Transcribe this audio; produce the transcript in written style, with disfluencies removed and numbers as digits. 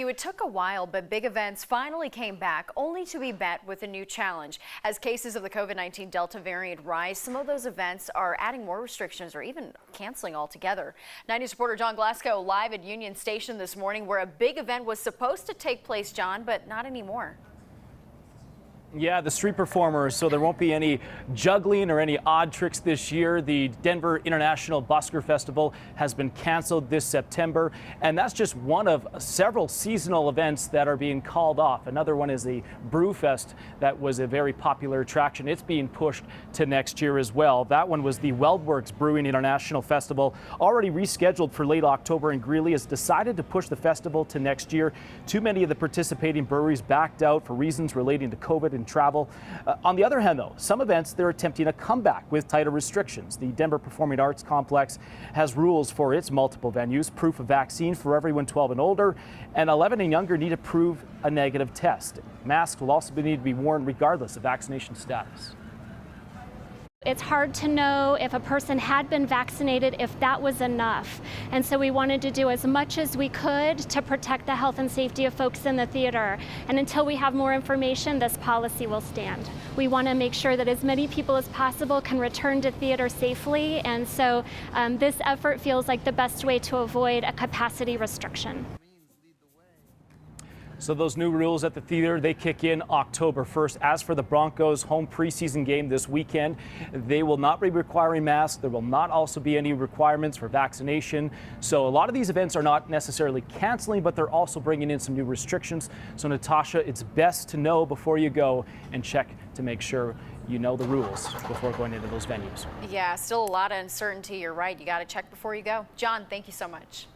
It took a while, but big events finally came back, only to be met with a new challenge. As cases of the COVID-19 Delta variant rise, some of those events are adding more restrictions or even canceling altogether. 9 News reporter John Glasgow live at Union Station this morning, where a big event was supposed to take place, John, but not anymore. Yeah, the street performers, so there won't be any juggling or any odd tricks this year. The Denver International Busker Festival has been canceled this September, and that's just one of several seasonal events that are being called off. Another one is the Brew Fest that was a very popular attraction. It's being pushed to next year as well. That one was the Weldworks Brewing International Festival, already rescheduled for late October, and Greeley has decided to push the festival to next year. Too many of the participating breweries backed out for reasons relating to COVID and travel. On the other hand, though, some events they're attempting a comeback with tighter restrictions. The Denver Performing Arts Complex has rules for its multiple venues, proof of vaccine for everyone 12 and older, and 11 and younger need to prove a negative test. Masks will also need to be worn regardless of vaccination status. It's hard to know if a person had been vaccinated, if that was enough. And so we wanted to do as much as we could to protect the health and safety of folks in the theater. And until we have more information, this policy will stand. We want to make sure that as many people as possible can return to theater safely. And so this effort feels like the best way to avoid a capacity restriction. So those new rules at the theater, they kick in October 1st. As for the Broncos' home preseason game this weekend, they will not be requiring masks. There will not also be any requirements for vaccination. So a lot of these events are not necessarily canceling, but they're also bringing in some new restrictions. So Natasha, it's best to know before you go and check to make sure you know the rules before going into those venues. Yeah, still a lot of uncertainty. You're right. You got to check before you go. John, thank you so much.